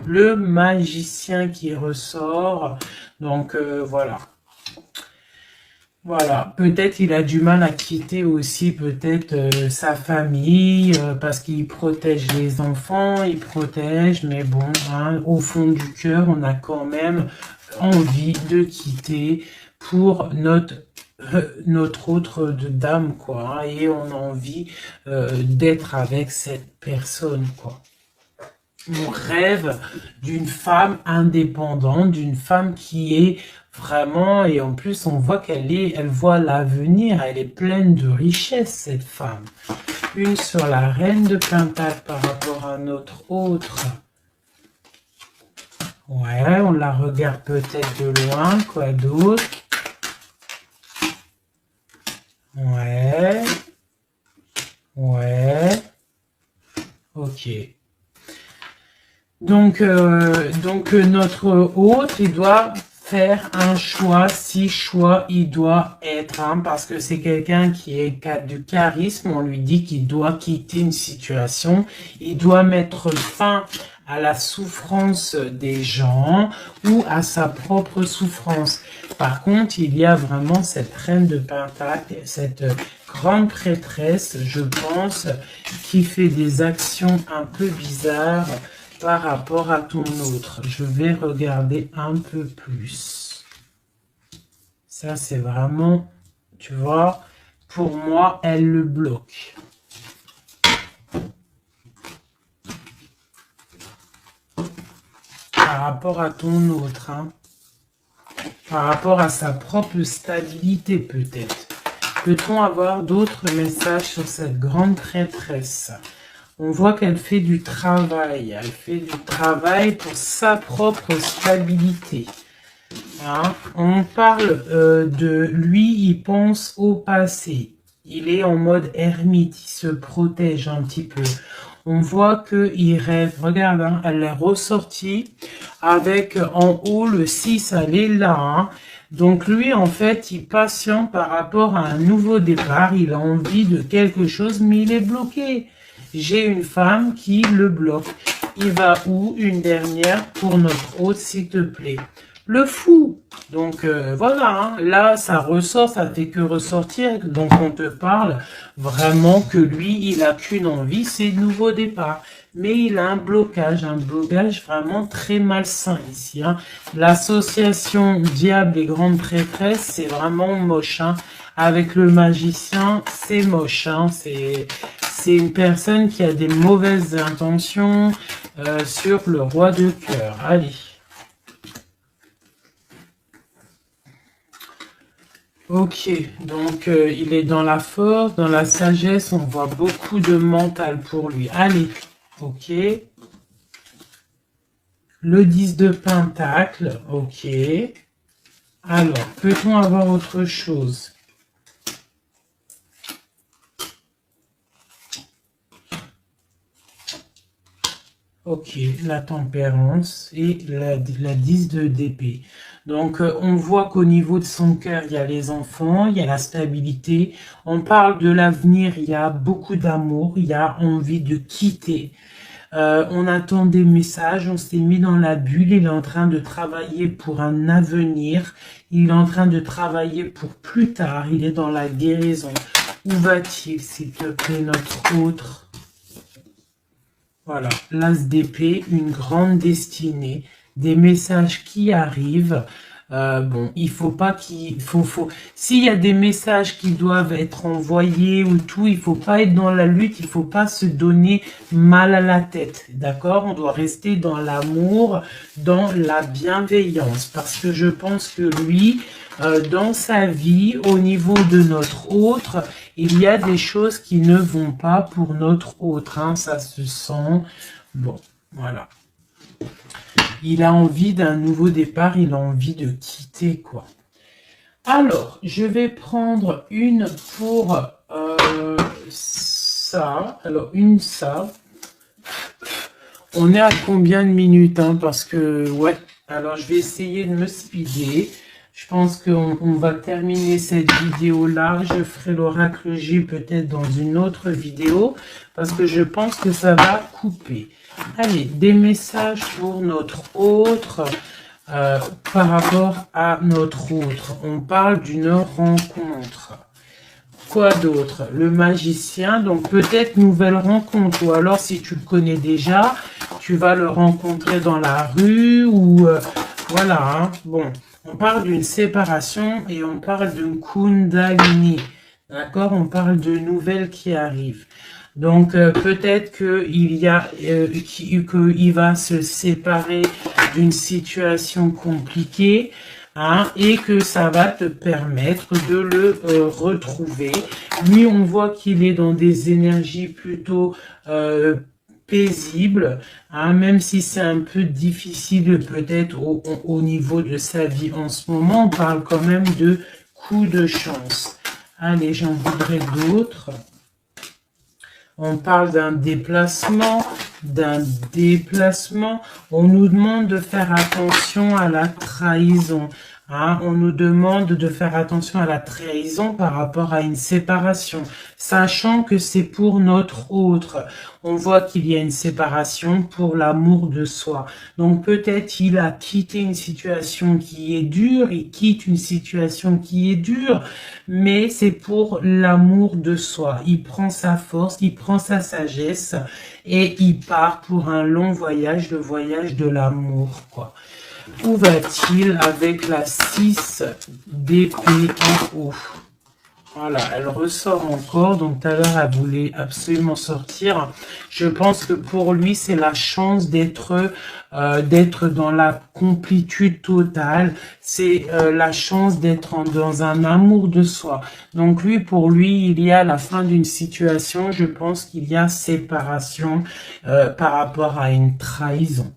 le magicien qui ressort. Donc, voilà. Voilà. Peut-être il a du mal à quitter aussi peut-être sa famille parce qu'il protège les enfants, il protège. Mais bon, hein, au fond du cœur, on a quand même envie de quitter pour notre autre dame, quoi. Hein, et on a envie d'être avec cette personne, quoi. On rêve d'une femme indépendante, d'une femme qui est vraiment, et en plus on voit elle voit l'avenir, elle est pleine de richesse, cette femme. Une sur la reine de Pentacle par rapport à notre autre. Ouais, on la regarde peut-être de loin, quoi d'autre? Ouais. Ouais. Ok. Donc notre hôte, il doit faire un choix, si choix il doit être, hein, parce que c'est quelqu'un qui est du charisme, on lui dit qu'il doit quitter une situation, il doit mettre fin à la souffrance des gens ou à sa propre souffrance. Par contre, il y a vraiment cette reine de Pentacle, cette grande prêtresse, je pense, qui fait des actions un peu bizarres par rapport à ton autre. Je vais regarder un peu plus. Ça, c'est vraiment, tu vois, pour moi, elle le bloque. Par rapport à ton autre, hein. Par rapport à sa propre stabilité, peut-être. Peut-on avoir d'autres messages sur cette grande prêtresse ? On voit qu'elle fait du travail. Elle fait du travail pour sa propre stabilité. Hein? On parle de lui, il pense au passé. Il est en mode ermite, il se protège un petit peu. On voit qu'il rêve. Regarde, hein, elle est ressortie avec en haut le 6, elle est là. Hein. Donc lui, en fait, il patiente par rapport à un nouveau départ. Il a envie de quelque chose, mais il est bloqué. J'ai une femme qui le bloque. Il va où? Une dernière pour notre hôte, s'il te plaît. Le fou. Donc voilà, hein. Là ça ressort, ça fait que ressortir. Donc on te parle vraiment que lui, il a qu'une envie, c'est le nouveau départ. Mais il a un blocage vraiment très malsain ici. Hein. L'association diable et grande prêtresse, c'est vraiment moche. Hein. Avec le magicien, c'est moche. Hein. C'est une personne qui a des mauvaises intentions sur le roi de cœur. Allez. Ok, donc il est dans la force, dans la sagesse, on voit beaucoup de mental pour lui. Allez, ok. Le 10 de pentacle, ok. Alors, peut-on avoir autre chose? Ok, la tempérance et la 10 d'épée. Donc, on voit qu'au niveau de son cœur, il y a les enfants, il y a la stabilité. On parle de l'avenir, il y a beaucoup d'amour, il y a envie de quitter. On attend des messages, on s'est mis dans la bulle, il est en train de travailler pour un avenir, il est en train de travailler pour plus tard, il est dans la guérison. Où va-t-il, s'il te plaît, notre autre? Voilà, l'as d'épée, une grande destinée, des messages qui arrivent. Bon, il faut pas s'il y a des messages qui doivent être envoyés ou tout, il faut pas être dans la lutte, il faut pas se donner mal à la tête, d'accord? On doit rester dans l'amour, dans la bienveillance, parce que je pense que lui, dans sa vie, au niveau de notre autre, il y a des choses qui ne vont pas pour notre autre, hein, ça se sent. Bon, voilà. Il a envie d'un nouveau départ, il a envie de quitter, quoi. Alors, je vais prendre une pour ça. Alors, une ça. On est à combien de minutes, hein, parce que, ouais. Alors, je vais essayer de me speeder. Je pense qu'on va terminer cette vidéo-là. Je ferai l'oracle J peut-être dans une autre vidéo, parce que je pense que ça va couper. Allez, des messages pour notre autre, par rapport à notre autre. On parle d'une rencontre. Quoi d'autre? Le magicien, donc peut-être nouvelle rencontre, ou alors si tu le connais déjà, tu vas le rencontrer dans la rue, ou voilà, hein. Bon, on parle d'une séparation et on parle d'une kundalini, d'accord? On parle de nouvelles qui arrivent. Donc peut-être qu'il va se séparer d'une situation compliquée, hein, et que ça va te permettre de le retrouver. Lui, on voit qu'il est dans des énergies plutôt paisibles, hein, même si c'est un peu difficile peut-être au niveau de sa vie en ce moment. On parle quand même de coup de chance. Allez, j'en voudrais d'autres. On parle d'un déplacement, d'un déplacement. On nous demande de faire attention à la trahison. Hein, on nous demande de faire attention à la trahison par rapport à une séparation, sachant que c'est pour notre autre. On voit qu'il y a une séparation pour l'amour de soi. Donc peut-être il a quitté une situation qui est dure, il quitte une situation qui est dure, mais c'est pour l'amour de soi. Il prend sa force, il prend sa sagesse et il part pour un long voyage, le voyage de l'amour, quoi. Où va-t-il avec la 6 d'épée en haut? Voilà, elle ressort encore. Donc tout à l'heure, elle voulait absolument sortir. Je pense que pour lui, c'est la chance d'être dans la complétude totale. C'est la chance d'être dans un amour de soi. Donc lui, pour lui, il y a la fin d'une situation. Je pense qu'il y a séparation par rapport à une trahison.